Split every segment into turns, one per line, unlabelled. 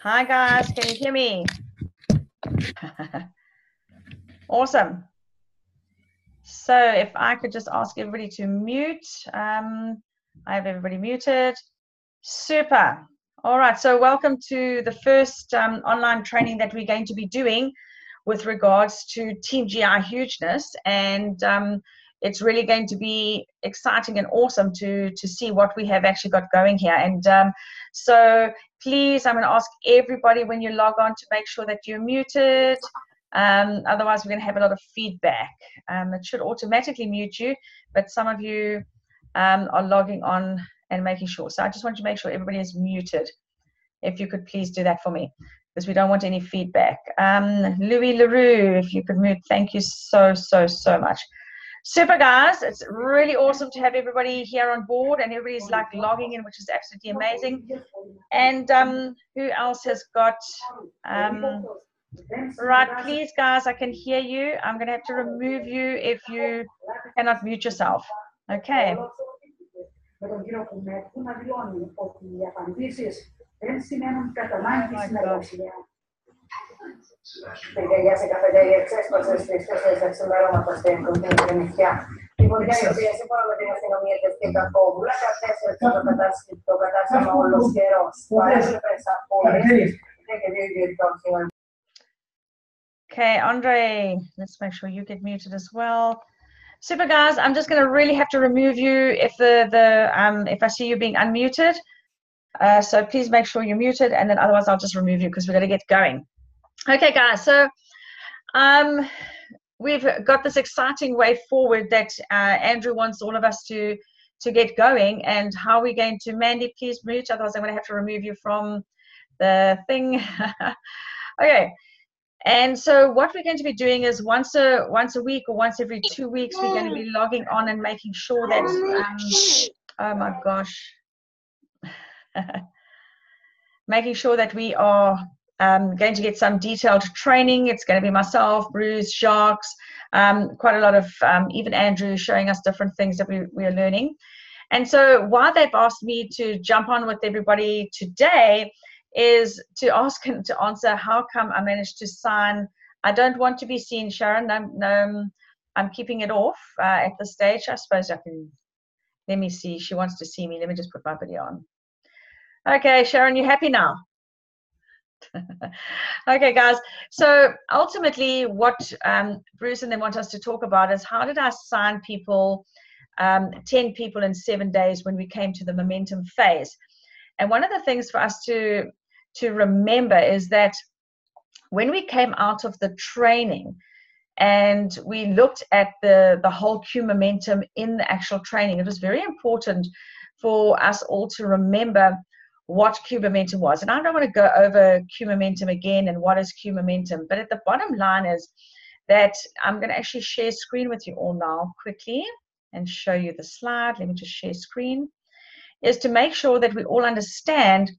Hi guys, can you hear me? Awesome. So if I could just ask everybody to mute. I have everybody muted. Super. All right, so welcome to the first online training that we're going to be doing with regards to Team GI Hugeness. And it's really going to be exciting and awesome to see what we have actually got going here. And so please, I'm going to ask everybody when you log on to make sure that you're muted. Otherwise, we're going to have a lot of feedback. It should automatically mute you, but some of you are logging on and making sure. So I just want to make sure everybody is muted. If you could please do that for me, because we don't want any feedback. Louis Leroux, if you could mute, thank you so much. Super, guys. It's really awesome to have everybody here on board, and everybody's like logging in, which is absolutely amazing. And who else has got... right, please, guys, I can hear you. I'm going to have to remove you if you cannot mute yourself. Okay. Oh my gosh. Okay, Andre, let's make sure you get muted as well. Super, guys. I'm just going to really have to remove you if if I see you being unmuted. So please make sure you're muted, and then otherwise I'll just remove you because we're going to get going. Okay, guys. So we've got this exciting way forward that Andrew wants all of us to get going. And how are we going to... Mandy, please mute. Otherwise, I'm going to have to remove you from the thing. Okay. And so what we're going to be doing is once a week or once every 2 weeks, we're going to be logging on and making sure that, oh my gosh, making sure that we are going to get some detailed training. It's going to be myself, Bruce, Jacques, quite a lot of, even Andrew showing us different things that we are learning. And so why they've asked me to jump on with everybody today is to ask and to answer how come I managed to sign. I don't want to be seen, Sharon. I'm keeping it off at this stage. I suppose I can... Let me see. She wants to see me. Let me just put my video on. Okay, Sharon, you happy now? Okay, guys. So ultimately, what Bruce and they want us to talk about is how did I sign people, 10 people in 7 days when we came to the momentum phase. And one of the things for us to remember is that when we came out of the training and we looked at the whole Q momentum in the actual training, it was very important for us all to remember what Q momentum was. And I don't want to go over Q momentum again and what is Q momentum, but at the bottom line is that I'm going to actually share screen with you all now quickly and show you the slide. Let me just share screen. Is to make sure that we all understand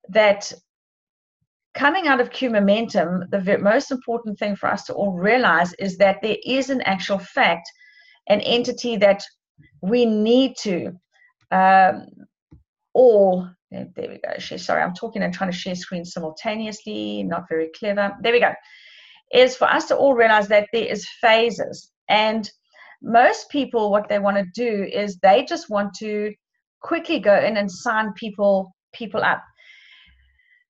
that coming out of Q momentum, the most important thing for us to all realize is that there is an actual fact, an entity that we need to all... There we go. Sorry, I'm talking and trying to share screen simultaneously. Not very clever. There we go. Is for us to all realize that there is phases. And most people, what they want to do is they just want to quickly go in and sign people up.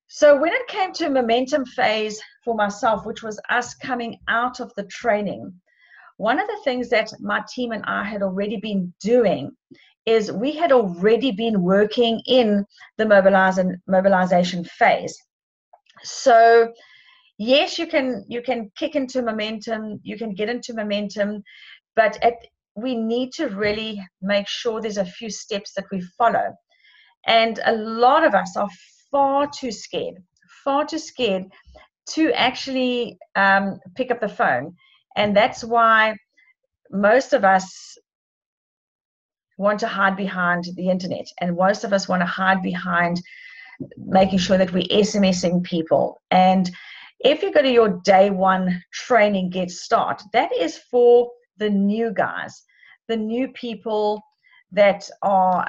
So when it came to momentum phase for myself, which was us coming out of the training, one of the things that my team and I had already been doing is we had already been working in the mobilization phase. So yes, you can kick into momentum, you can get into momentum, but we need to really make sure there's a few steps that we follow. And a lot of us are far too scared to actually pick up the phone. And that's why most of us want to hide behind the internet, and most of us want to hide behind making sure that we're SMSing people. And if you go to your day one training Get Start, that is for the new guys, the new people that are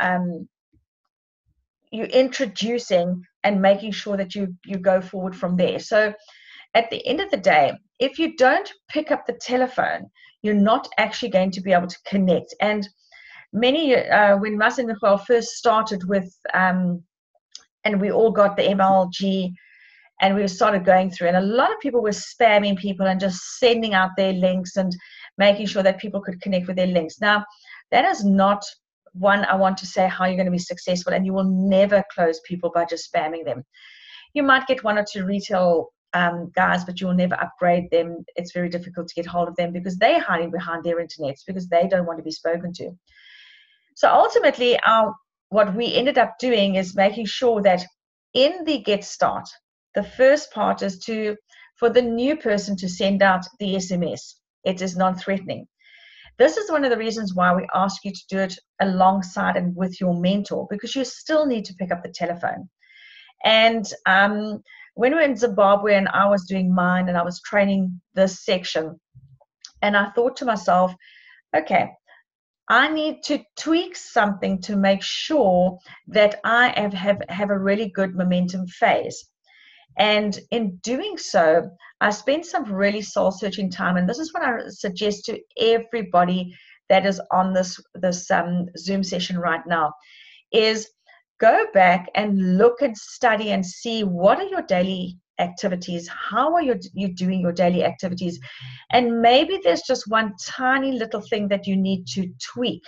you're introducing and making sure that you go forward from there. So at the end of the day, if you don't pick up the telephone, you're not actually going to be able to connect. And many, when Mas and Michael first started with, and we all got the MLG, and we started going through, and a lot of people were spamming people and just sending out their links and making sure that people could connect with their links. Now, that is not one I want to say how you're going to be successful, and you will never close people by just spamming them. You might get one or two retail guys, but you will never upgrade them. It's very difficult to get hold of them because they're hiding behind their internets because they don't want to be spoken to. So ultimately, what we ended up doing is making sure that in the Get Start, the first part is for the new person to send out the SMS. It is non-threatening. This is one of the reasons why we ask you to do it alongside and with your mentor, because you still need to pick up the telephone. And when we were in Zimbabwe and I was doing mine and I was training this section, and I thought to myself, okay, I need to tweak something to make sure that I have a really good momentum phase. And in doing so, I spent some really soul-searching time. And this is what I suggest to everybody that is on this Zoom session right now, is go back and look and study and see what are your daily activities, how are you doing your daily activities, and maybe there's just one tiny little thing that you need to tweak.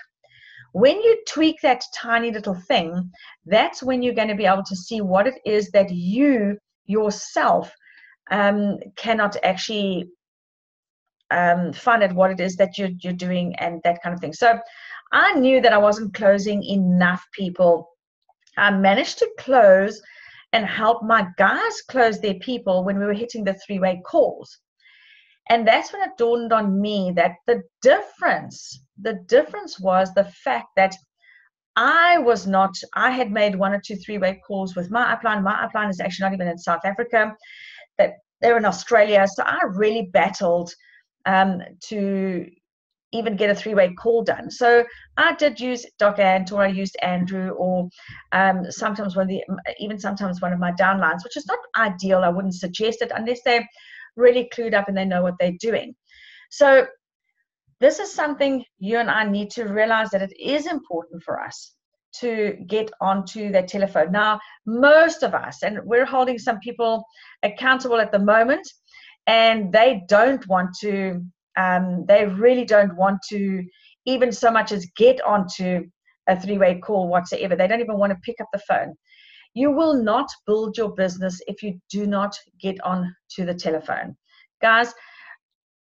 When you tweak that tiny little thing, that's when you're going to be able to see what it is that you yourself cannot actually find out what it is that you're doing and that kind of thing. So I knew that I wasn't closing enough people. I managed to close and help my guys close their people when we were hitting the 3-way calls. And that's when it dawned on me that the difference was the fact that I had made 1 or 2 3-way calls with my upline. My upline is actually not even in South Africa, that they're in Australia. So I really battled to even get a 3-way call done. So I did use Dr. Ant, or I used Andrew, or sometimes one of my downlines, which is not ideal. I wouldn't suggest it unless they're really clued up and they know what they're doing. So this is something you and I need to realize, that it is important for us to get onto that telephone. Now, most of us, and we're holding some people accountable at the moment, and they don't want to, they really don't want to even so much as get onto a 3-way call whatsoever. They don't even want to pick up the phone. You will not build your business if you do not get on to the telephone. Guys,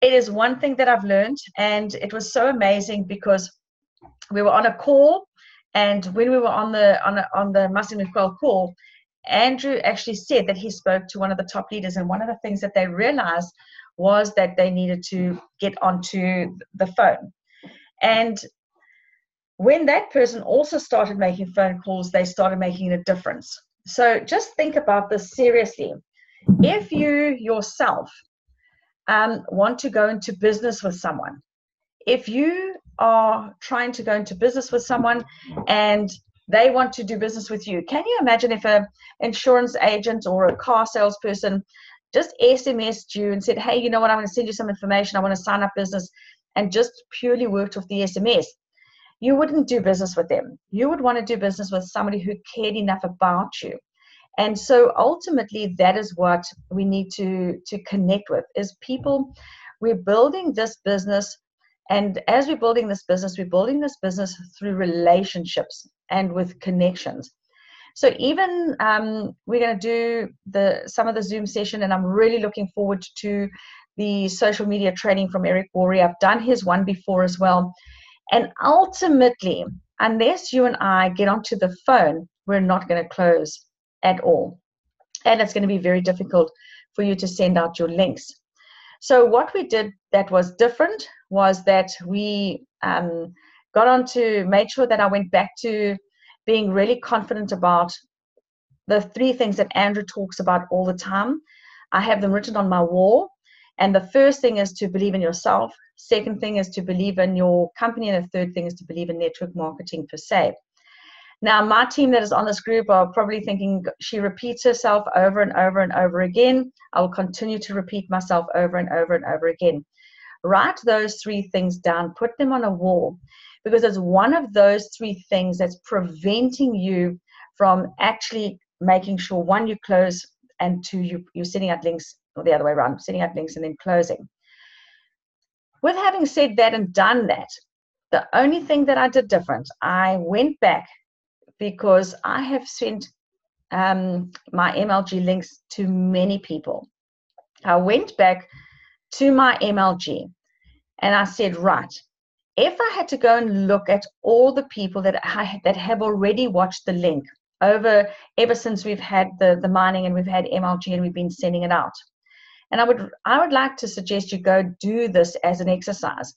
it is one thing that I've learned, and it was so amazing because we were on a call, and when we were on the Mas and Michael call, Andrew actually said that he spoke to one of the top leaders, and one of the things that they realized was that they needed to get onto the phone. And when that person also started making phone calls, they started making a difference. So just think about this seriously. If you yourself want to go into business with someone, if you are trying to go into business with someone and they want to do business with you, can you imagine if an insurance agent or a car salesperson just SMS'd you and said, hey, you know what, I'm going to send you some information, I want to sign up business, and just purely worked off the SMS? You wouldn't do business with them. You would want to do business with somebody who cared enough about you. And so ultimately, that is what we need to connect with, is people. We're building this business, and as we're building this business through relationships and with connections. So even we're going to do some of the Zoom session, and I'm really looking forward to the social media training from Eric Worre. I've done his one before as well. And ultimately, unless you and I get onto the phone, we're not going to close at all. And it's going to be very difficult for you to send out your links. So what we did that was different was that we made sure that I went back to being really confident about the 3 things that Andrew talks about all the time. I have them written on my wall. And the first thing is to believe in yourself. Second thing is to believe in your company. And the third thing is to believe in network marketing per se. Now, my team that is on this group are probably thinking she repeats herself over and over and over again. I will continue to repeat myself over and over and over again. Write those 3 things down, put them on a wall, because it's one of those 3 things that's preventing you from actually making sure, 1, you close, and 2, you're sending out links, or the other way around, sending out links and then closing. With having said that and done that, the only thing that I did different, I went back, because I have sent my MLG links to many people. I went back to my MLG and I said, right, if I had to go and look at all the people that have already watched the link ever since we've had the mining and we've had MLG and we've been sending it out. And I would like to suggest you go do this as an exercise.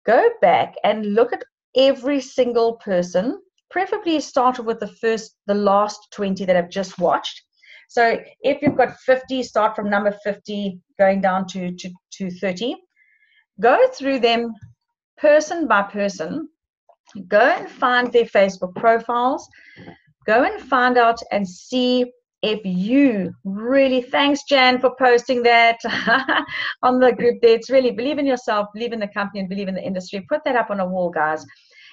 Go back and look at every single person. Preferably start with the last 20 that I've just watched. So if you've got 50, start from number 50 going down to 30. Go through them person by person. Go and find their Facebook profiles. Go and find out and see if you really, thanks Jan for posting that on the group there. It's really, believe in yourself, believe in the company, and believe in the industry. Put that up on a wall, guys.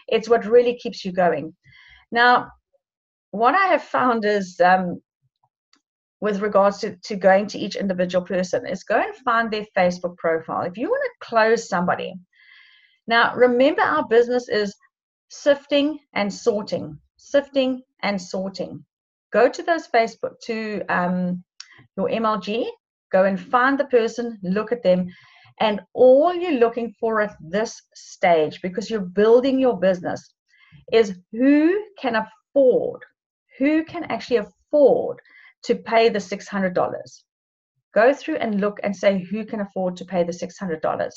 It's what really keeps you going. Now, what I have found is, with regards to going to each individual person, is go and find their Facebook profile. If you want to close somebody, now remember our business is sifting and sorting, sifting and sorting. Go to those Facebook, to your MLG, go and find the person, look at them, and all you're looking for at this stage, because you're building your business, is who can actually afford to pay the $600. Go through and look and say who can afford to pay the $600.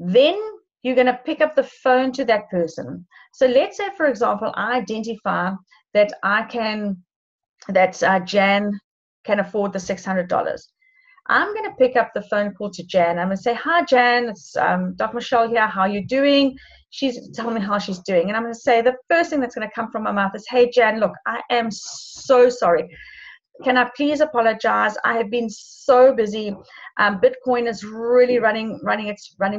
Then you're going to pick up the phone to that person. So let's say, for example, I identify that Jan can afford the $600. I'm going to pick up the phone call to Jan. I'm going to say, hi, Jan, it's Dr. Michelle here. How are you doing? She's telling me how she's doing. And I'm going to say, the first thing that's going to come from my mouth is, hey, Jan, look, I am so sorry. Can I please apologize? I have been so busy. Bitcoin is really running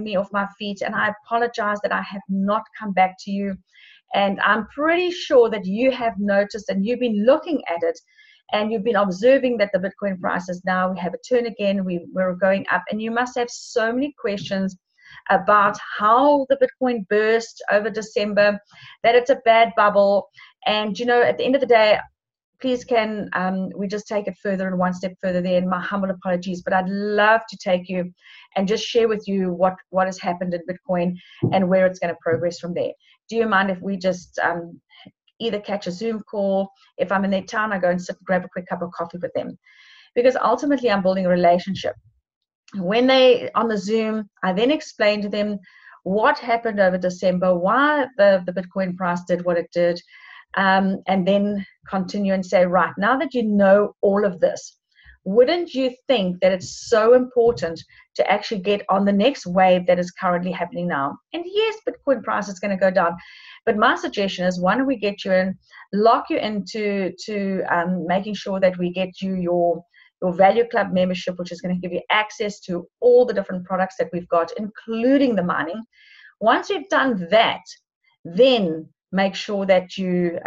me off my feet. And I apologize that I have not come back to you. And I'm pretty sure that you have noticed and you've been looking at it. And you've been observing that the Bitcoin prices now, we have a turn again, we're going up. And you must have so many questions about how the Bitcoin burst over December, that it's a bad bubble. And, you know, at the end of the day, please can we just take it further and one step further there, and my humble apologies. But I'd love to take you and just share with you what has happened in Bitcoin and where it's going to progress from there. Do you mind if we just either catch a Zoom call? If I'm in their town, I go and sit and grab a quick cup of coffee with them, because ultimately I'm building a relationship. When they on the Zoom, I then explain to them what happened over December, why the Bitcoin price did what it did, and then continue and say, right, now that you know all of this, wouldn't you think that it's so important to actually get on the next wave that is currently happening now? And yes, Bitcoin price is going to go down. But my suggestion is, why don't we get you in, lock you into making sure that we get you your Value Club membership, which is going to give you access to all the different products that we've got, including the mining. Once you've done that, then make sure that you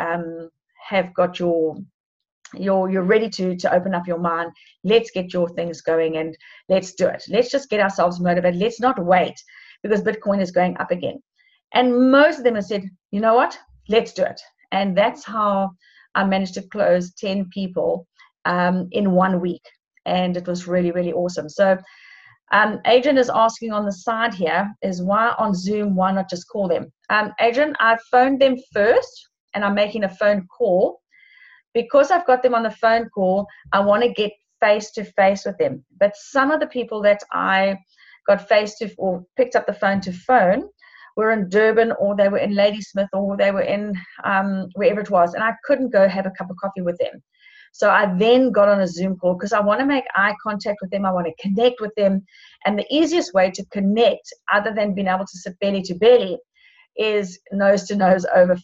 have got you're ready to open up your mind. Let's get your things going and let's do it. Let's just get ourselves motivated. Let's not wait, because Bitcoin is going up again. And most of them have said, you know what, let's do it. And that's how I managed to close 10 people in 1 week. And it was really, really awesome. So Adrian is asking on the side here is, why on Zoom, why not just call them? Adrian, I phoned them first and I'm making a phone call. Because I've got them on the phone call, I want to get face-to-face with them. But some of the people that I got or picked up the phone to phone were in Durban, or they were in Ladysmith, or they were in wherever it was, and I couldn't go have a cup of coffee with them. So I then got on a Zoom call because I want to make eye contact with them. I want to connect with them. And the easiest way to connect, other than being able to sit belly to belly, is nose to nose over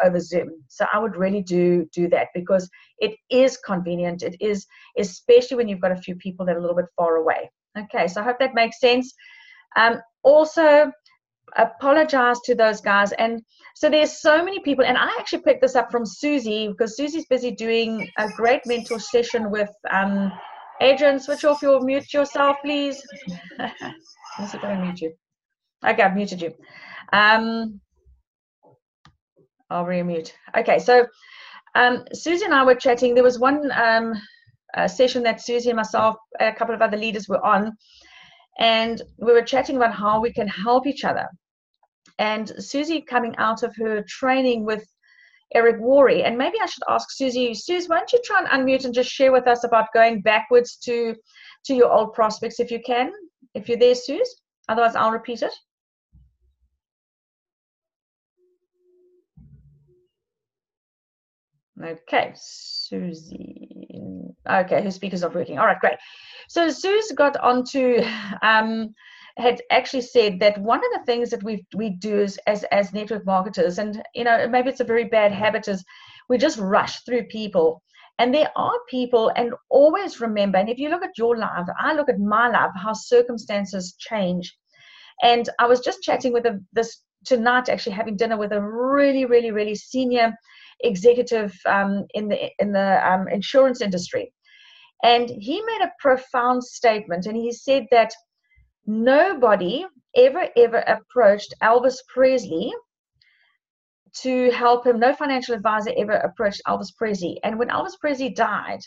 over Zoom. So I would really do that, because it is convenient. It is, especially when you've got a few people that are a little bit far away. Okay, so I hope that makes sense. Also, apologize to those guys. And so there's so many people, and I actually picked this up from Susie, because Susie's busy doing a great mentor session with Adrian. Switch off your mute yourself, please. Let me see if I can mute you. Okay, I've muted you. I'll remute. Okay, so Susie and I were chatting. There was one session that Susie and myself, a couple of other leaders were on, and we were chatting about how we can help each other. And Susie, coming out of her training with Eric Worre, and maybe I should ask Susie, why don't you try and unmute and just share with us about going backwards to your old prospects, if you can, if you're there, Suze. Otherwise, I'll repeat it. Okay, Susie. Okay, her speaker's not working. All right, great. So Suze got onto, had actually said that one of the things that we do as network marketers, and maybe it's a very bad habit, is we just rush through people. And there are people, and always remember, and if you look at your life, I look at my life, how circumstances change. And I was just chatting with this tonight, actually having dinner with a really, really, really senior executive in the insurance industry. And he made a profound statement, and he said that nobody ever approached Elvis Presley to help him. No financial advisor ever approached Elvis Presley. And when Elvis Presley died,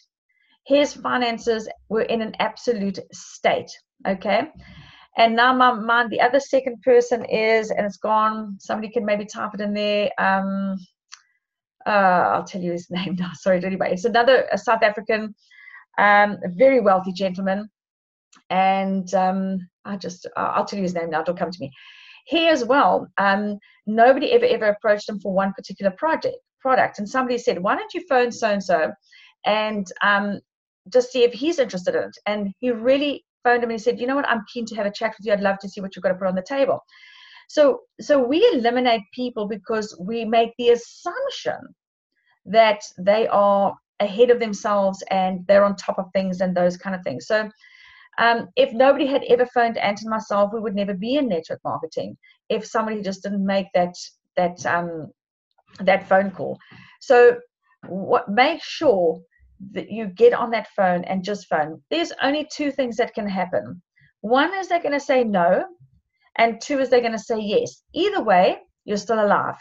his finances were in an absolute state. Okay. And now my mind, the other second person is, and it's gone, somebody can maybe type it in there. I'll tell you his name now. Sorry, anyway, it's a South African, a very wealthy gentleman. And I'll tell you his name now. It'll come to me. He as well. Nobody ever approached him for one particular product. And somebody said, why don't you phone so-and-so and just see if he's interested in it. And he really phoned him and he said, you know what, I'm keen to have a chat with you. I'd love to see what you've got to put on the table. So we eliminate people because we make the assumption that they are ahead of themselves and they're on top of things and those kind of things. So if nobody had ever phoned Ant and myself, we would never be in network marketing if somebody just didn't make that phone call. So make sure that you get on that phone and just phone. There's only two things that can happen. One is they're going to say no, and two is they're going to say yes. Either way, you're still alive.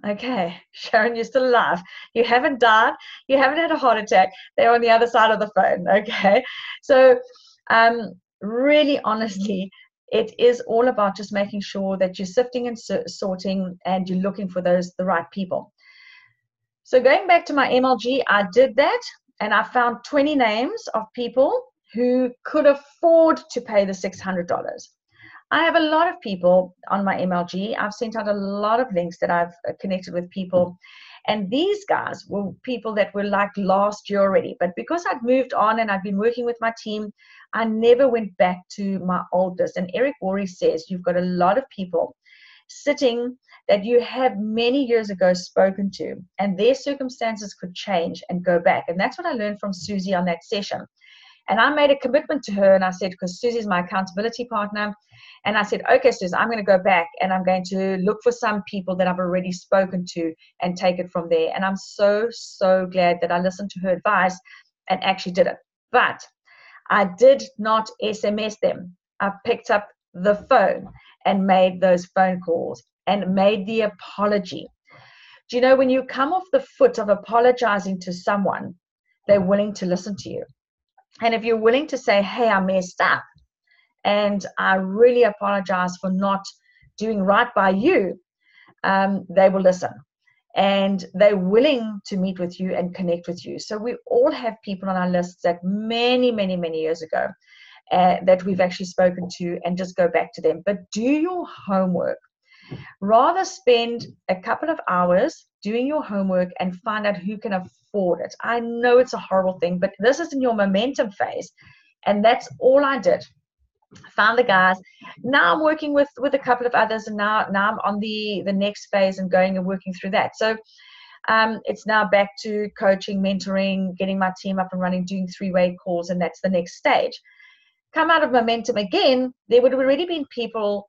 Okay, Sharon, you're still alive. You haven't died. You haven't had a heart attack. They're on the other side of the phone. Okay, so really, honestly, it is all about just making sure that you're sifting and sorting and you're looking for the right people. So going back to my MLG, I did that and I found 20 names of people who could afford to pay the $600. I have a lot of people on my MLG. I've sent out a lot of links that I've connected with people. And these guys were people that were like last year already. But because I'd moved on and I'd been working with my team, I never went back to my old list. And Eric Worre says you've got a lot of people sitting that you have many years ago spoken to, and their circumstances could change and go back. And that's what I learned from Susie on that session. And I made a commitment to her, and I said, because Susie's my accountability partner, and I said, okay, Susie, I'm going to go back and I'm going to look for some people that I've already spoken to and take it from there. And I'm so, so glad that I listened to her advice and actually did it. But I did not SMS them. I picked up the phone and made those phone calls and made the apology. Do you know, when you come off the foot of apologizing to someone, they're willing to listen to you. And if you're willing to say, hey, I messed up and I really apologize for not doing right by you, they will listen. And they're willing to meet with you and connect with you. So we all have people on our lists that many, many, many years ago that we've actually spoken to, and just go back to them. But do your homework. Rather spend a couple of hours doing your homework and find out who can afford it. I know it's a horrible thing, but this is in your momentum phase. And that's all I did. found the guys. Now I'm working with a couple of others, and now I'm on the next phase and going and working through that. So it's now back to coaching, mentoring, getting my team up and running, doing 3-way calls, and that's the next stage. Come out of Momentum again, there would have already been people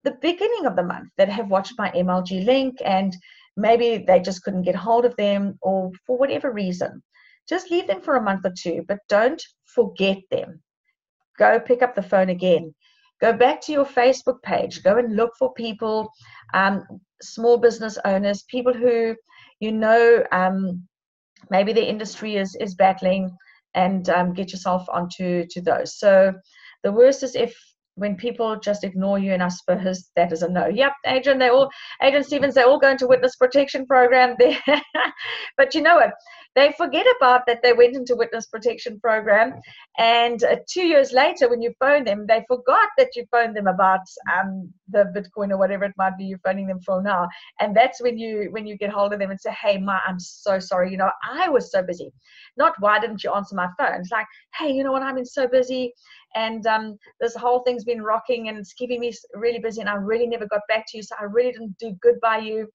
the beginning of the month that have watched my MLG link, and maybe they just couldn't get hold of them, or for whatever reason. Just leave them for a month or two, but don't forget them. Go pick up the phone again. Go back to your Facebook page. Go and look for people, small business owners, people who maybe the industry is battling, and get yourself onto those. So the worst is when people just ignore you, and I suppose that is a no. Yep, Adrian Stevens, they all go into witness protection program there. But you know what? They forget about that they went into witness protection program, and 2 years later, when you phone them, they forgot that you phoned them about the Bitcoin or whatever it might be you're phoning them for now. And that's when you get hold of them and say, hey, I'm so sorry. I was so busy. Not why didn't you answer my phone? It's like, hey, you know what? I've been so busy, and this whole thing's been rocking, and it's keeping me really busy, and I really never got back to you, so I really didn't do good by you.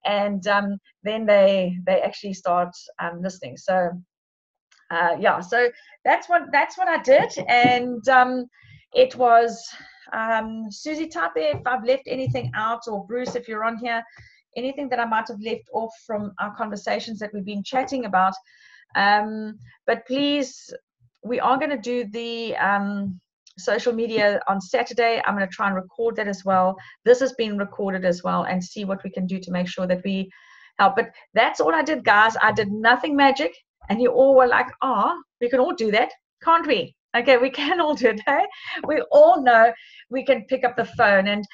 And then they actually start listening. So so that's what I did. And it was Susie, type if I've left anything out, or Bruce, if you're on here, anything that I might have left off from our conversations that we've been chatting about. But please, we are going to do the social media on Saturday. I'm going to try and record that as well. This has been recorded as well, and see what we can do to make sure that we help. But that's all I did, guys. I did nothing magic, and you all were like, we can all do that, can't we? Okay, we can all do it. Hey? We all know we can pick up the phone. And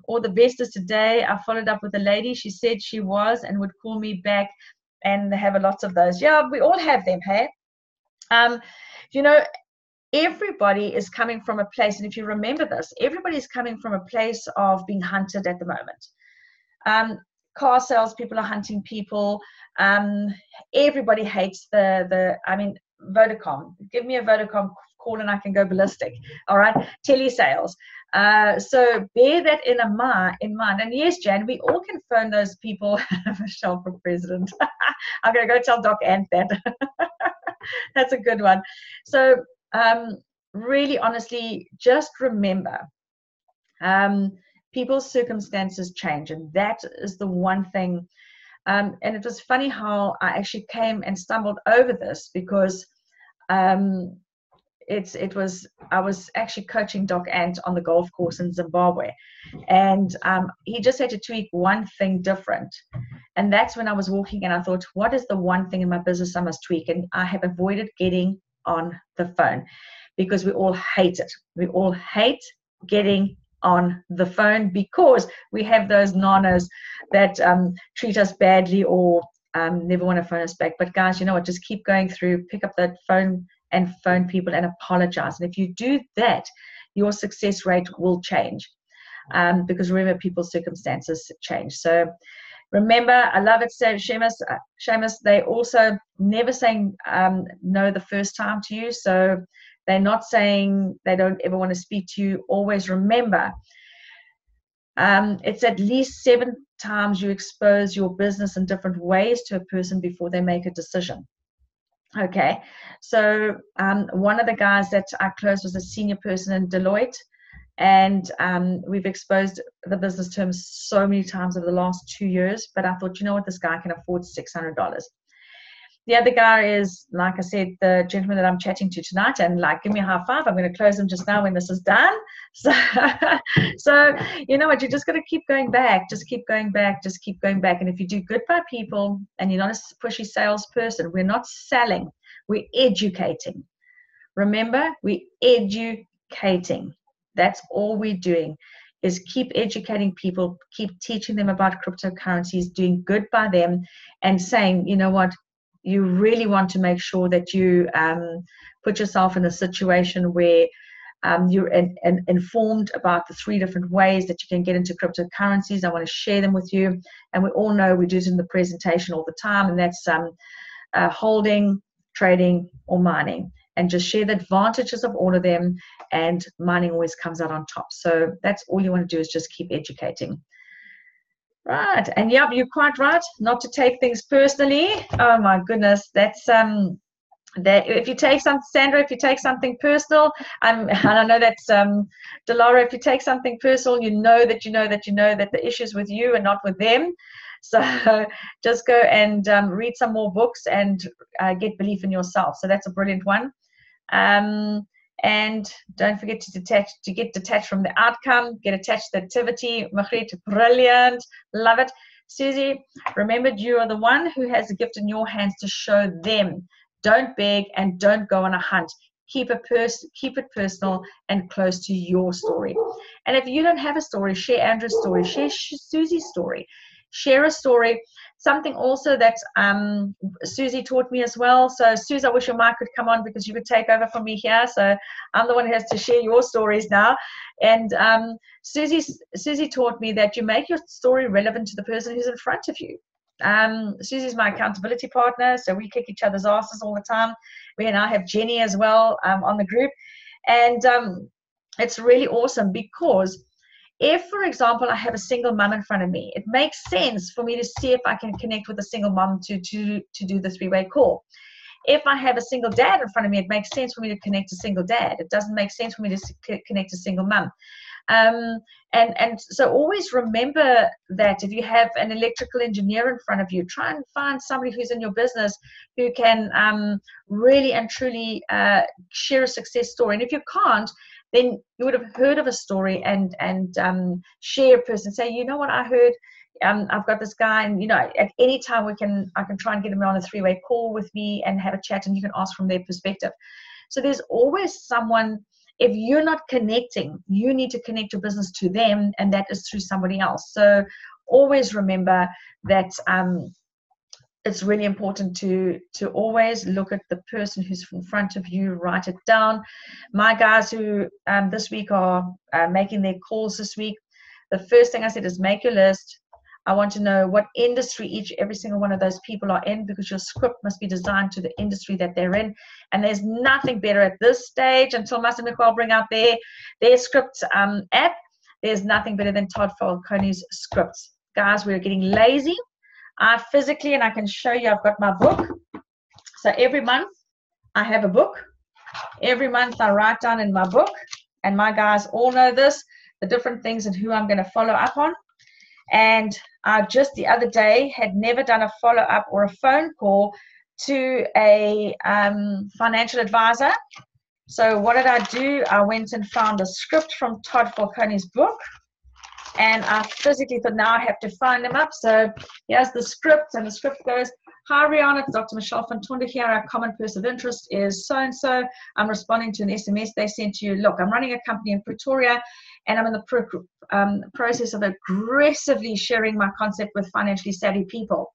all the best is today. I followed up with a lady. She said she was and would call me back, and they have lots of those. Yeah, we all have them. Hey, everybody is coming from a place, and if you remember this, everybody is coming from a place of being hunted at the moment. Car sales people are hunting people. Everybody hates Vodacom. Give me a Vodacom call and I can go ballistic. All right, telesales. So bear that in mind. And yes, Jan, we all can phone those people. Michelle for president. I'm going to go tell Doc Ant that. That's a good one. So really, honestly, just remember, people's circumstances change, and that is the one thing. And it was funny how I actually came and stumbled over this, because I was actually coaching Doc Ant on the golf course in Zimbabwe, and he just had to tweak one thing different. And that's when I was walking, and I thought, what is the one thing in my business I must tweak? And I have avoided getting on the phone, because we all hate it. We all hate getting on the phone, because we have those nanas that treat us badly, or never want to phone us back. But guys, you know what? Just keep going through, pick up that phone and phone people and apologize. And if you do that, your success rate will change, because remember, people's circumstances change. So remember, I love it, Seamus, they also never saying no the first time to you. So they're not saying they don't ever want to speak to you. Always remember, it's at least 7 times you expose your business in different ways to a person before they make a decision. Okay, so one of the guys that I closed was a senior person in Deloitte, and we've exposed the business terms so many times over the last 2 years. But I thought, you know what, this guy can afford $600. The other guy is, like I said, the gentleman that I'm chatting to tonight, and like, give me a high five. I'm going to close him just now when this is done. So you know what, you just got to keep going back, just keep going back, just keep going back. And if you do good by people and you're not a pushy salesperson, we're not selling, we're educating. Remember, we're educating. That's all we're doing, is keep educating people, keep teaching them about cryptocurrencies, doing good by them, and saying, you know what, you really want to make sure that you put yourself in a situation where you're informed about the 3 different ways that you can get into cryptocurrencies. I want to share them with you. And we all know we do it in the presentation all the time, and that's holding, trading, or mining. and just share the advantages of all of them, and mining always comes out on top. So that's all you want to do, is just keep educating. Right. And yeah, you're quite right not to take things personally. Oh my goodness, that's that if you take some, Sandra, if you take something personal, and I know that's Delara, if you take something personal, you know that the issue's with you and not with them. So just go and read some more books and get belief in yourself. So that's a brilliant one. And don't forget to get detached from the outcome, get attached to the activity. Margriet, brilliant, love it. Susie, remember, you are the one who has a gift in your hands to show them. Don't beg and don't go on a hunt. Keep it personal and close to your story. And if you don't have a story, share Andrew's story, share Susie's story. Share a story. Something also that Susie taught me as well. So Susie, I wish your mic could come on because you could take over from me here. So I'm the one who has to share your stories now. And Susie taught me that you make your story relevant to the person who's in front of you. Susie's my accountability partner, so we kick each other's asses all the time. We and I have Jenny as well on the group. And it's really awesome because if, for example, I have a single mom in front of me, it makes sense for me to see if I can connect with a single mom to do the three-way call. If I have a single dad in front of me, it makes sense for me to connect to single dad. It doesn't make sense for me to connect to single mom. And so always remember that if you have an electrical engineer in front of you, try and find somebody who's in your business who can really and truly share a success story. And if you can't, then you would have heard of a story and share a person. Say, you know what, I heard, I've got this guy, and at any time I can try and get him on a three-way call with me and have a chat, and you can ask from their perspective. So there's always someone. If you're not connecting, you need to connect your business to them, and that is through somebody else. So always remember that it's really important to always look at the person who's in front of you, write it down. My guys who this week are making their calls this week, the first thing I said is make your list. I want to know what industry every single one of those people are in, because your script must be designed to the industry that they're in. And there's nothing better at this stage, until Mas and Nicole bring out their script app, there's nothing better than Todd Falcone's scripts. Guys, we're getting lazy. I physically, and I can show you, I've got my book. So every month I have a book. Every month I write down in my book, and my guys all know this, the different things and who I'm going to follow up on. And I just the other day had never done a follow-up or a phone call to a financial advisor. So what did I do? I went and found a script from Todd Falcone's book, and I physically thought, now I have to find them up. So here's the script, and the script goes, hi Rihanna, it's Dr. Michelle Fantunda here. Our common person of interest is so-and-so. I'm responding to an SMS they sent to you. Look, I'm running a company in Pretoria, and I'm in the process of aggressively sharing my concept with financially savvy people.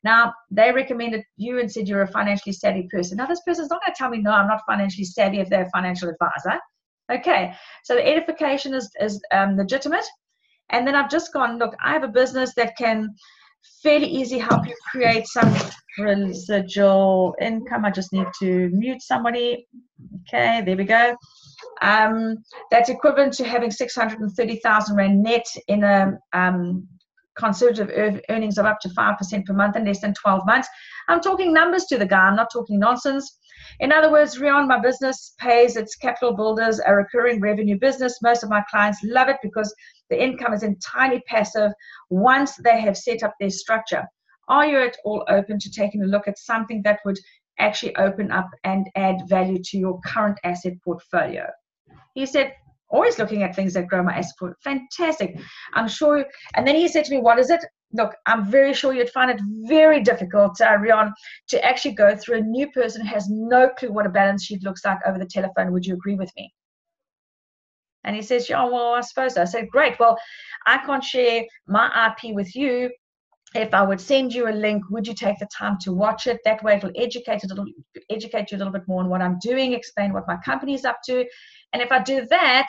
Now, they recommended you and said you're a financially savvy person. Now, this person's not going to tell me, no, I'm not financially savvy if they're a financial advisor. Okay, so the edification is legitimate. And then I've just gone, look, I have a business that can fairly easily help you create some residual income. I just need to mute somebody. Okay, there we go. That's equivalent to having 630,000 Rand net in a conservative earnings of up to 5% per month in less than 12 months. I'm talking numbers to the guy. I'm not talking nonsense. In other words, Rion, my business pays its capital builders a recurring revenue business. Most of my clients love it because the income is entirely passive once they have set up their structure. Are you at all open to taking a look at something that would actually open up and add value to your current asset portfolio? He said, always looking at things that grow my asset portfolio. Fantastic. I'm sure. And then he said to me, what is it? Look, I'm very sure you'd find it very difficult, Rion, to actually go through a new person who has no clue what a balance sheet looks like over the telephone. Would you agree with me? And he says, yeah, well, I suppose so. I said, great. Well, I can't share my IP with you. If I would send you a link, would you take the time to watch it? That way it'll educate you a little bit more on what I'm doing, explain what my company's up to. And if I do that,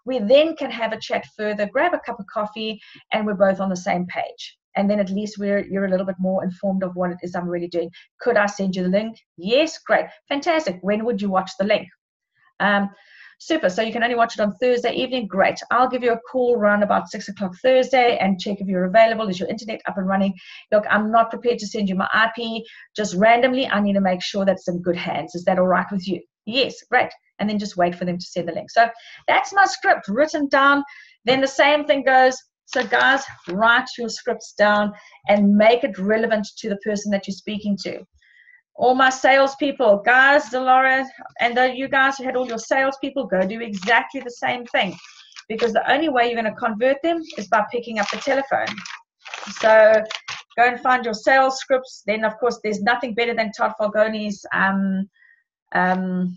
we then can have a chat further, grab a cup of coffee, and we're both on the same page. and then at least you're a little bit more informed of what it is I'm really doing. Could I send you the link? Yes, great, fantastic. When would you watch the link? Super. So you can only watch it on Thursday evening. Great. I'll give you a call around about 6 o'clock Thursday and check if you're available. Is your internet up and running? Look, I'm not prepared to send you my IP just randomly. I need to make sure that's in good hands. Is that all right with you? Yes, great. And then just wait for them to send the link. So that's my script written down. Then the same thing goes. So guys, write your scripts down and make it relevant to the person that you're speaking to. All my salespeople, guys, Delora, and you guys who had all your salespeople, go do exactly the same thing, because the only way you're going to convert them is by picking up the telephone. So go and find your sales scripts. Then, of course, there's nothing better than Todd Falgone's realtors.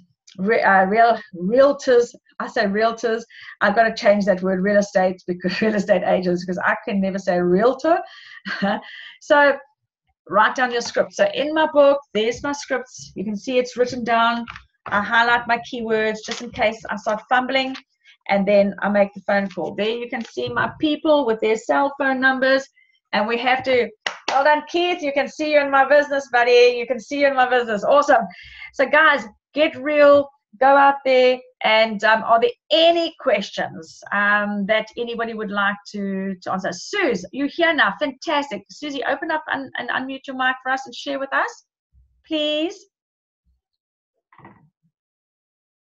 I say realtors. I've got to change that word real estate, because real estate agents, because I can never say realtor. So write down your script. So in my book, there's my scripts. You can see it's written down. I highlight my keywords just in case I start fumbling, and then I make the phone call. There you can see my people with their cell phone numbers, and we have to, well done, Keith. You can see you in my business, buddy. You can see you in my business. Awesome. So guys, get real. Go out there. And are there any questions that anybody would like to answer? Suze, you're here now. Fantastic. Susie, open up and unmute your mic for us and share with us, please.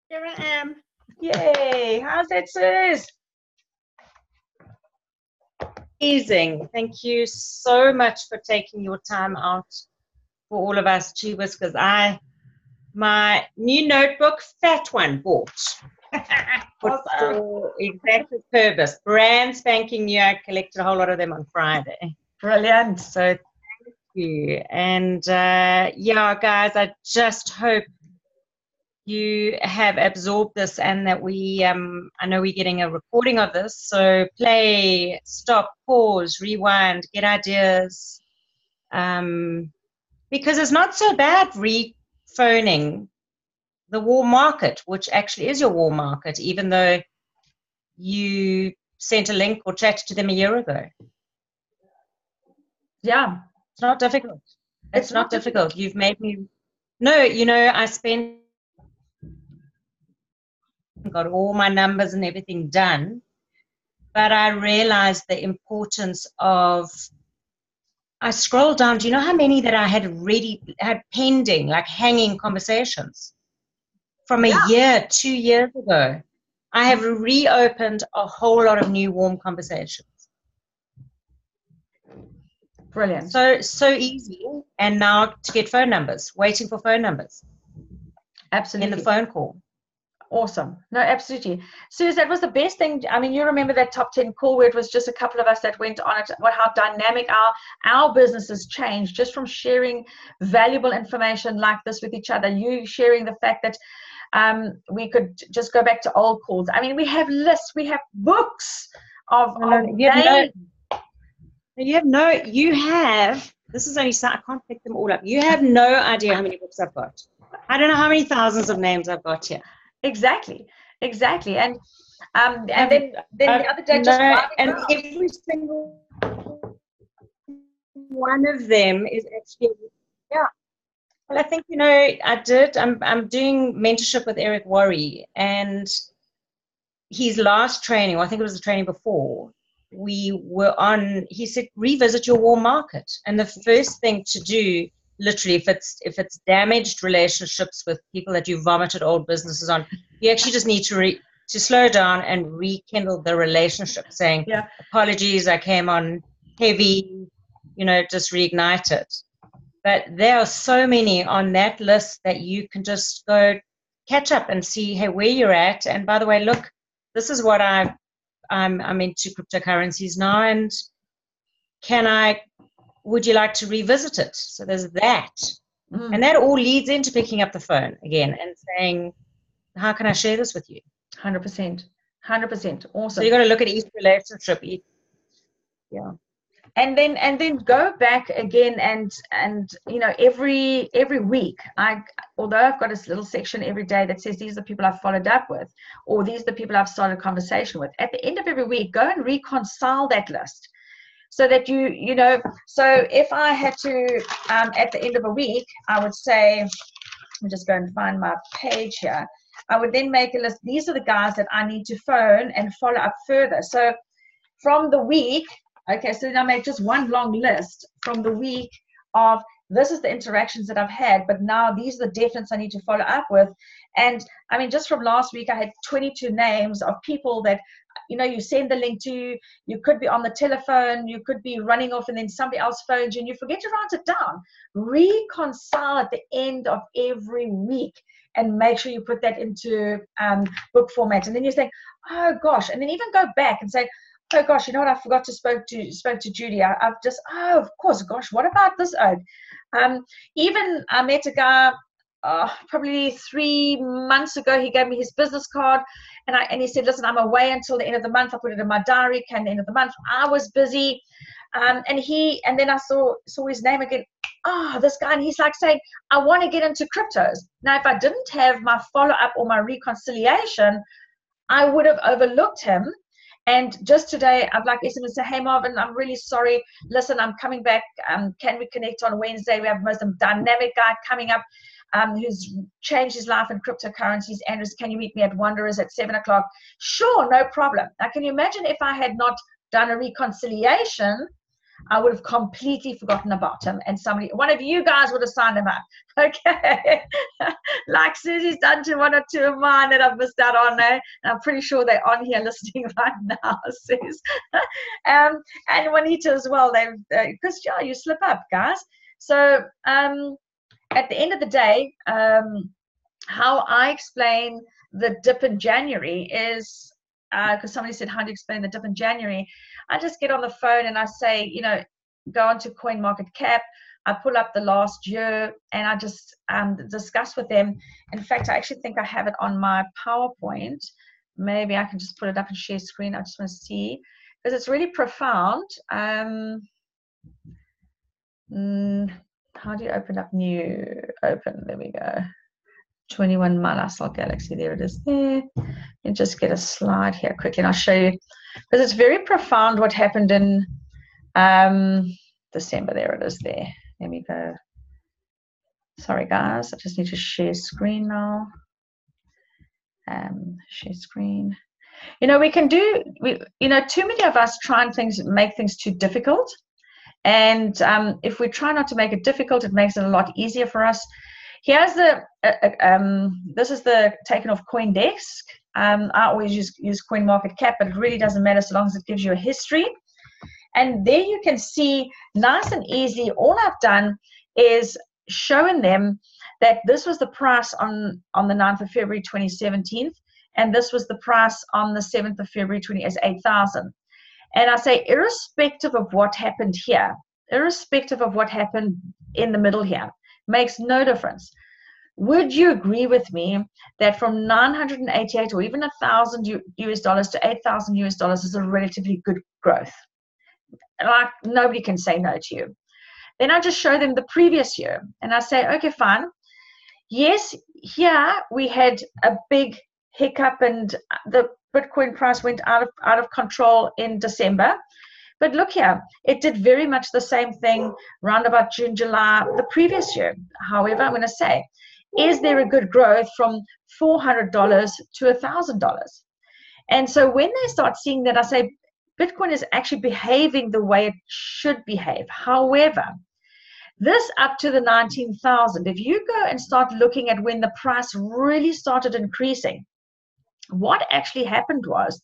Here I am.
Yay. How's that, Suze?
Amazing. Thank you so much for taking your time out for all of us, Tubers, because my new notebook, fat one, bought. For exactly purpose. Brand spanking new. I collected a whole lot of them on Friday.
Brilliant.
So thank you. And yeah, guys, I just hope you have absorbed this, and that we, I know we're getting a recording of this, so play, stop, pause, rewind, get ideas. Because it's not so bad phoning the warm market, which actually is your warm market, even though you sent a link or chatted to them a year ago.
Yeah.
It's not difficult. It's not difficult. You've made me, no, you know, I got all my numbers and everything done, but I realized the importance of, I scrolled down, do you know how many that I had pending, like hanging conversations from a year, 2 years ago? I have reopened a whole lot of new warm conversations.
Brilliant.
So easy. And now to get phone numbers, waiting for phone numbers.
Absolutely.
In the phone call.
Awesome. No, absolutely. Suze, that was the best thing. I mean, you remember that top 10 call where it was just a couple of us that went on it, how dynamic our businesses changed just from sharing valuable information like this with each other. You sharing the fact that we could just go back to old calls. I mean, we have lists, we have books of names.
This is only, I can't pick them all up. You have no idea how many books I've got. I don't know how many thousands of names I've got here.
Exactly. And then the other day,
and every single one of them is actually, yeah. Well, I think, you know, I'm doing mentorship with Eric Worre, and his last training, or I think it was the training before, we were on, he said, revisit your warm market. And the first thing to do, literally, if it's damaged relationships with people that you vomited old businesses on, you actually just need to slow down and rekindle the relationship, saying, apologies, I came on heavy, you know, just reignite it. But there are so many on that list that you can just go catch up and see, hey, where you're at. And by the way, look, this is what I'm into cryptocurrencies now, and would you like to revisit it? So there's that. And that all leads into picking up the phone again and saying, how can I share this with you?
100%. Awesome.
So you got to look at each relationship. Yeah.
And then go back again and you know, every week, although I've got this little section every day that says these are the people I've followed up with, or these are the people I've started a conversation with, at the end of every week, go and reconcile that list. so that you know, so if I had to, at the end of a week, I would say, let me just go and find my page here. I would then make a list. These are the guys that I need to phone and follow up further. So from the week, okay, so then I make just one long list from the week of, this is the interactions that I've had, but now these are the defintes I need to follow up with. And I mean, just from last week, I had 22 names of people that, you know, you send the link to, you could be on the telephone, you could be running off, and then somebody else phones you and you forget to write it down. Reconcile at the end of every week and make sure you put that into book format. And then you think, oh gosh, and then even go back and say, oh gosh, you know what, I forgot to spoke to Judy. I've just, oh, of course, gosh, what about this? Even I met a guy probably 3 months ago. He gave me his business card, and he said, listen, I'm away until the end of the month. I put it in my diary, came the end of the month. I was busy. And then I saw his name again. This guy, and he's like saying, I want to get into cryptos. Now, if I didn't have my follow-up or my reconciliation, I would have overlooked him. And just today, I'd like to say, hey, Marvin, I'm really sorry. Listen, I'm coming back. Can we connect on Wednesday? We have the most dynamic guy coming up who's changed his life in cryptocurrencies. Andrews, can you meet me at Wanderers at 7 o'clock? Sure, no problem. Now, can you imagine if I had not done a reconciliation, I would have completely forgotten about him, and one of you guys would have signed him up. Okay. Like Susie's done to one or two of mine that I've missed out on there. And I'm pretty sure they're on here listening right now, Sus. And Juanita as well. Because you slip up, guys. So at the end of the day, how I explain the dip in January is, because somebody said, how do you explain the dip in January? I just get on the phone and I say, you know, go onto CoinMarketCap. I pull up the last year and I just discuss with them. In fact, I actually think I have it on my PowerPoint. Maybe I can just put it up and share screen. I just want to see, because it's really profound. How do you open up new? Open, there we go. 21 Malasol Galaxy, there it is there. And just get a slide here quickly and I'll show you, because it's very profound what happened in December. There it is there. Let me go. Sorry guys, I just need to share screen now. Share screen. You know, too many of us try and make things too difficult. And if we try not to make it difficult, it makes it a lot easier for us. Here's this is the taken off CoinDesk. I always use CoinMarketCap, but it really doesn't matter so long as it gives you a history. And there you can see, nice and easy, all I've done is showing them that this was the price on the 9th of February 2017, and this was the price on the 7th of February 8,000. And I say, irrespective of what happened here, irrespective of what happened in the middle here, makes no difference. Would you agree with me that from 988 or even $1,000 US to $8,000 US is a relatively good growth? Like, nobody can say no to you. Then I just show them the previous year and I say, okay, fine. Yes, here we had a big hiccup and the Bitcoin price went out of control in December. But look here, it did very much the same thing round about June, July, the previous year. However, I'm going to say, is there a good growth from $400 to $1,000? And so when they start seeing that, I say, Bitcoin is actually behaving the way it should behave. However, this up to the 19,000, if you go and start looking at when the price really started increasing, what actually happened was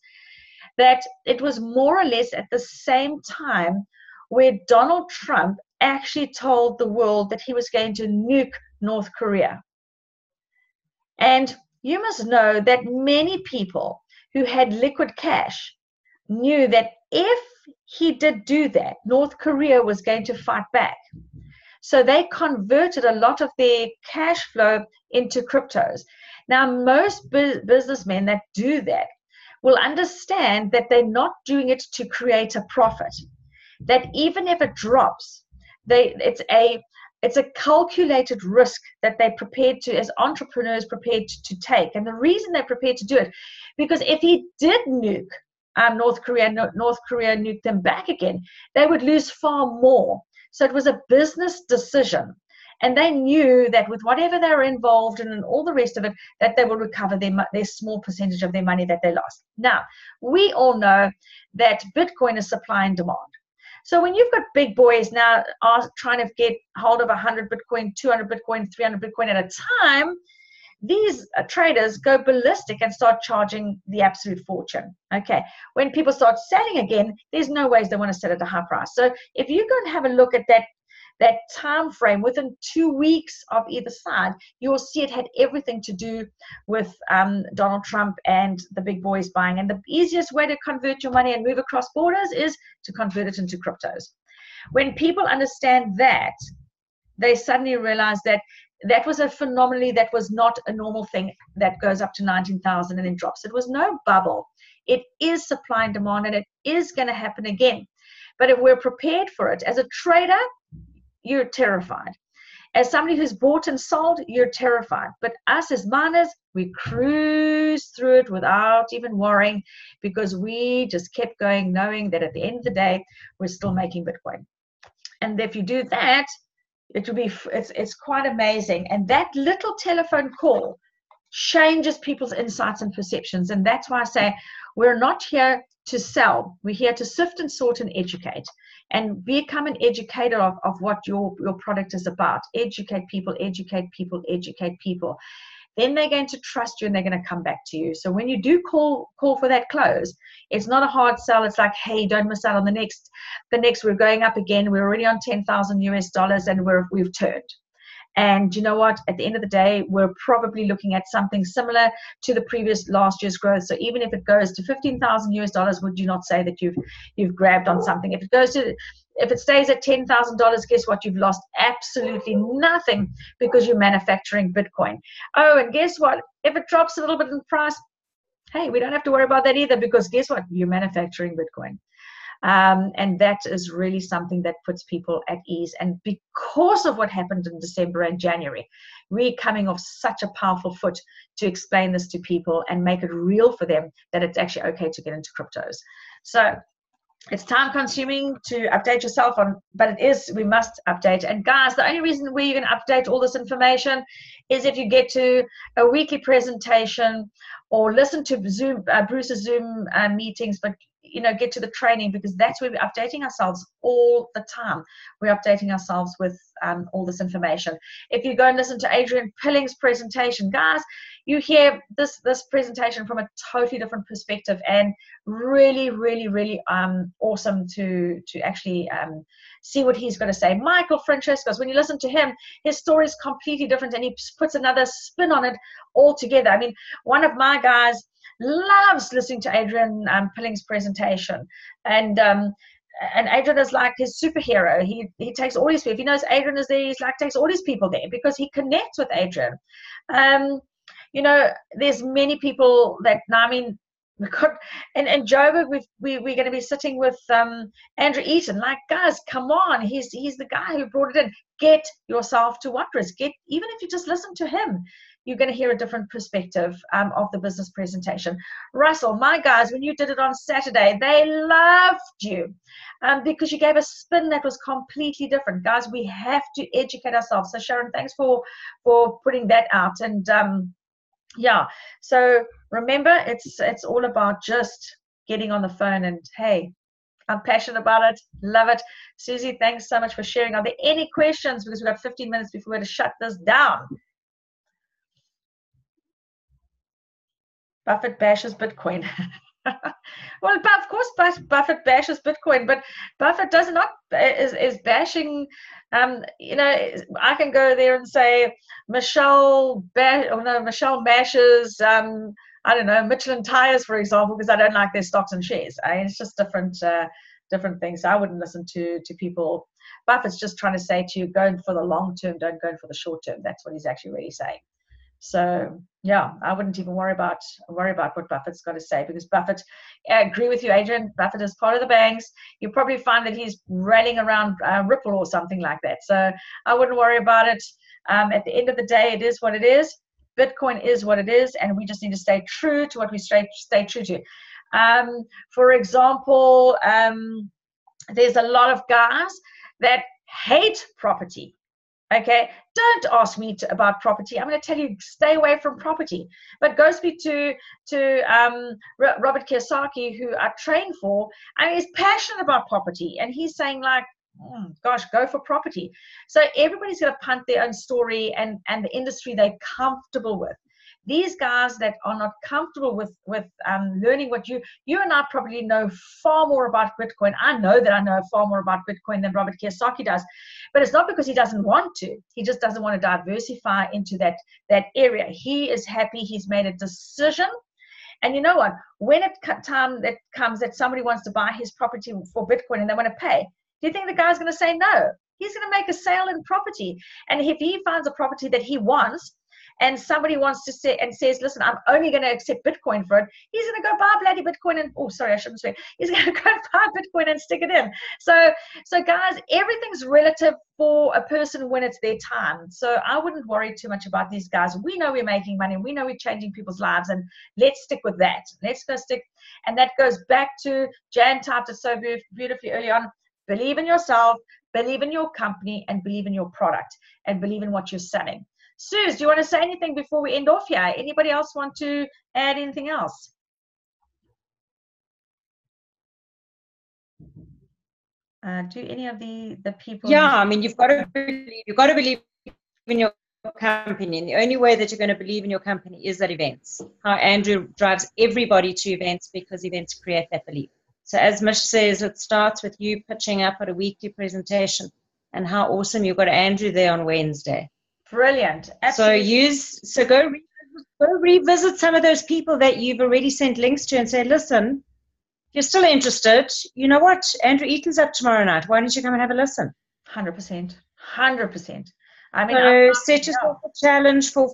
that it was more or less at the same time where Donald Trump actually told the world that he was going to nuke North Korea. And you must know that many people who had liquid cash knew that if he did do that, North Korea was going to fight back. So they converted a lot of their cash flow into cryptos. Now, most businessmen that do that will understand that they're not doing it to create a profit. That even if it drops, it's a calculated risk that they're prepared to, as entrepreneurs, prepared to take. And the reason they're prepared to do it, because if he did nuke North Korea nuked them back again, they would lose far more. So it was a business decision. And they knew that with whatever they were involved in and all the rest of it, that they will recover their small percentage of their money that they lost. Now, we all know that Bitcoin is supply and demand. So when you've got big boys now are trying to get hold of 100 Bitcoin, 200 Bitcoin, 300 Bitcoin at a time, these traders go ballistic and start charging the absolute fortune. Okay, when people start selling again, there's no ways they want to sell at a high price. So if you go and have a look at that time frame within 2 weeks of either side, you'll see it had everything to do with Donald Trump and the big boys buying. And the easiest way to convert your money and move across borders is to convert it into cryptos. When people understand that, they suddenly realize that that was that was not a normal thing that goes up to 19,000 and then drops. It was no bubble. It is supply and demand, and it is going to happen again. But if we're prepared for it, as a trader, you're terrified. As somebody who's bought and sold, you're terrified. But us as miners, we cruise through it without even worrying, because we just kept going, knowing that at the end of the day, we're still making Bitcoin. And if you do that, it will be, it's quite amazing. And that little telephone call changes people's insights and perceptions. And that's why I say we're not here to sell. We're here to sift and sort and educate, and become an educator of what your product is about. Educate people, educate people, educate people. Then they're going to trust you and they're going to come back to you. So when you do call for that close, it's not a hard sell. It's like, hey, don't miss out on the next, we're going up again. We're already on 10,000 US dollars and we've turned. And you know what? At the end of the day, we're probably looking at something similar to the previous last year's growth. So even if it goes to 15,000 US dollars, would you not say that you've grabbed on something? If it stays at $10,000, guess what? You've lost absolutely nothing, because you're manufacturing Bitcoin. Oh, and guess what? If it drops a little bit in price, hey, we don't have to worry about that either, because guess what? You're manufacturing Bitcoin. And that is really something that puts people at ease. And because of what happened in December and January, we're coming off such a powerful foot to explain this to people and make it real for them that it's actually okay to get into cryptos. So it's time consuming to update yourself on, but we must update. And guys, the only reason where you're going to update all this information is if you get to a weekly presentation or listen to Bruce's Zoom meetings, but get to the training, because that's where we're updating ourselves all the time. We're updating ourselves with all this information. If you go and listen to Adrian Pilling's presentation, guys, you hear this presentation from a totally different perspective, and really, really, really awesome to actually see what he's going to say. Michael Francescos, when you listen to him, his story is completely different, and he puts another spin on it altogether. I mean, one of my guys loves listening to Adrian Pilling's presentation, and Adrian is like his superhero. He takes all his people. If he knows Adrian is there, he's like takes all his people there because he connects with Adrian. There's many people that now, I mean, and Joburg, we're going to be sitting with Andrew Eaton. Like, guys, come on, he's the guy who brought it in. Get yourself to Wondrous. Even if you just listen to him, you're going to hear a different perspective of the business presentation. Russell, my guys, when you did it on Saturday, they loved you because you gave a spin that was completely different. Guys, we have to educate ourselves. So Sharon, thanks for putting that out. And yeah, so remember, it's all about just getting on the phone and, hey, I'm passionate about it. Love it. Susie, thanks so much for sharing. Are there any questions? Because we've got 15 minutes before we have to shut this down. Buffett bashes Bitcoin. Well, of course, Buffett bashes Bitcoin, but Buffett is bashing. I can go there and say Michelle bashes. I don't know, Michelin tires, for example, because I don't like their stocks and shares. It's just different things. So I wouldn't listen to people. Buffett's just trying to say to you, go for the long term, don't go for the short term. That's what he's actually really saying. So yeah, I wouldn't even worry about what Buffett's got to say, because Buffett, I agree with you, Adrian. Buffett is part of the banks. You probably find that he's rallying around Ripple or something like that. So I wouldn't worry about it. At the end of the day, it is what it is. Bitcoin is what it is, and we just need to stay true to what we stay true to. For example, there's a lot of guys that hate property. Okay, don't ask me about property. I'm going to tell you, stay away from property. But go speak to Robert Kiyosaki, who I train for, and he's passionate about property. And he's saying, like, gosh, go for property. So everybody's going to punt their own story and the industry they're comfortable with. These guys that are not comfortable with learning what you and I probably know far more about Bitcoin. I know that I know far more about Bitcoin than Robert Kiyosaki does, but it's not because he doesn't want to. He just doesn't want to diversify into that area. He is happy. He's made a decision. And you know what? When time that comes that somebody wants to buy his property for Bitcoin and they want to pay, do you think the guy's going to say no? He's going to make a sale in property. And if he finds a property that he wants, and somebody wants to say and says, listen, I'm only going to accept Bitcoin for it, he's going to go buy bloody Bitcoin and, oh, sorry, I shouldn't swear. He's going to go buy Bitcoin and stick it in. So guys, everything's relative for a person when it's their time. So I wouldn't worry too much about these guys. We know we're making money. We know we're changing people's lives, and let's stick with that. Let's go stick. And that goes back to, Jan typed it so beautifully early on, believe in yourself, believe in your company, and believe in your product, and believe in what you're selling. Suze, do you want to say anything before we end off here? Anybody else want to add anything else? Do any of the people?
Yeah, I mean, you've got to believe in your company, and the only way that you're going to believe in your company is at events. How Andrew drives everybody to events because events create that belief. So as Mish says, it starts with you pitching up at a weekly presentation, and how awesome you've got Andrew there on Wednesday.
Brilliant. Absolutely.
So go revisit some of those people that you've already sent links to and say, listen, if you're still interested, you know what? Andrew Eaton's up tomorrow night. Why don't you come and have a listen?
100%. 100%. I mean,
so set yourself a challenge for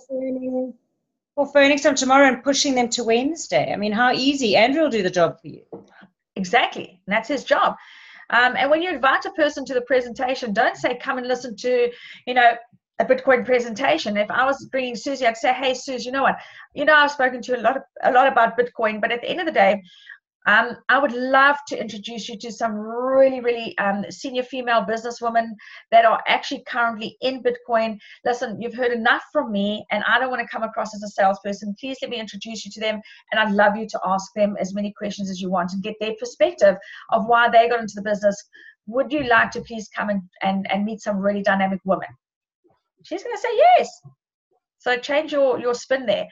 phoning some tomorrow and pushing them to Wednesday. I mean, how easy. Andrew will do the job for you.
Exactly. And that's his job. And when you invite a person to the presentation, don't say, come and listen to, a Bitcoin presentation. If I was bringing Susie, I'd say, hey, Suze, you know what? I've spoken to you a lot about Bitcoin, but at the end of the day, I would love to introduce you to some really, really senior female businesswomen that are actually currently in Bitcoin. Listen, you've heard enough from me, and I don't want to come across as a salesperson. Please let me introduce you to them, and I'd love you to ask them as many questions as you want and get their perspective of why they got into the business. Would you like to please come and meet some really dynamic women? She's going to say yes. So change your spin there.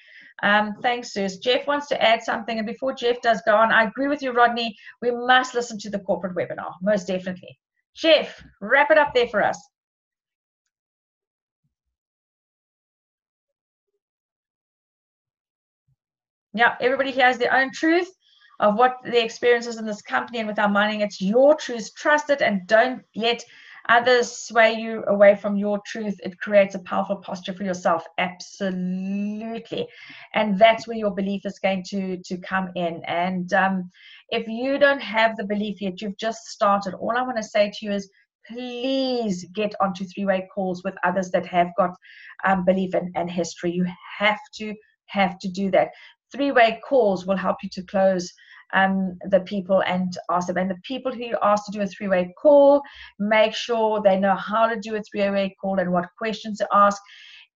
Thanks, Suze. Jeff wants to add something. And before Jeff does go on, I agree with you, Rodney. We must listen to the corporate webinar, most definitely. Jeff, wrap it up there for us. Yeah, everybody here has their own truth of what the experience is in this company and with our mining. It's your truth. Trust it and don't let others sway you away from your truth. It creates a powerful posture for yourself. Absolutely. And that's where your belief is going to come in. And if you don't have the belief yet, you've just started, all I want to say to you is please get onto three-way calls with others that have got belief and history. You have to do that. Three-way calls will help you to close the people and ask them. And the people who you ask to do a three-way call, make sure they know how to do a three-way call and what questions to ask.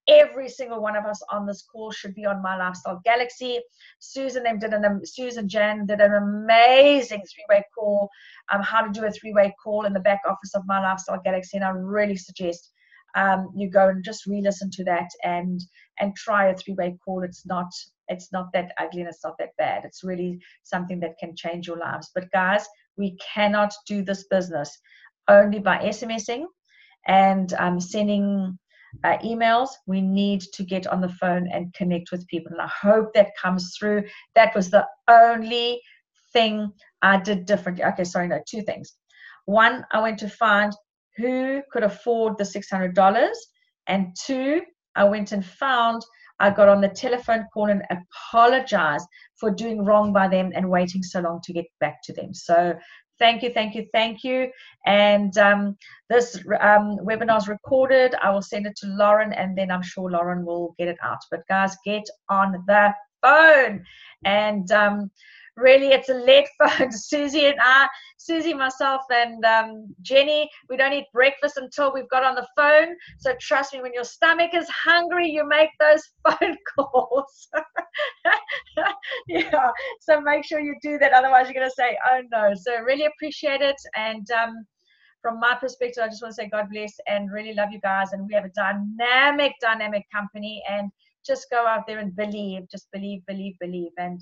Every single one of us on this call should be on My Lifestyle Galaxy. Suze and Jan did an amazing three-way call, how to do a three-way call in the back office of My Lifestyle Galaxy. And I really suggest you go and just re-listen to that and try a three-way call. It's not that ugly and it's not that bad. It's really something that can change your lives. But guys, we cannot do this business only by SMSing and sending emails. We need to get on the phone and connect with people. And I hope that comes through. That was the only thing I did differently. Okay, sorry, no, two things. One, I went to find who could afford the $600. And two, I went and found, I got on the telephone call and apologized for doing wrong by them and waiting so long to get back to them. So thank you. And this webinar is recorded. I will send it to Lauren, and then I'm sure Lauren will get it out. But guys, get on the phone and really, it's a lead phone. Susie and I, Susie, myself, and Jenny, we don't eat breakfast until we've got on the phone. So trust me, when your stomach is hungry, you make those phone calls. Yeah, so make sure you do that. Otherwise, you're going to say, oh no. So really appreciate it. And from my perspective, I just want to say God bless and really love you guys. And we have a dynamic company. And just go out there and believe. Just believe. And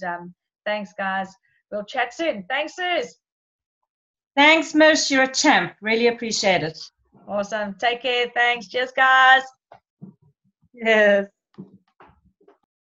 thanks, guys. We'll chat soon. Thanks, Suze.
Thanks, Mish. You're a champ. Really appreciate it.
Awesome. Take care. Thanks. Cheers, guys.
Yes.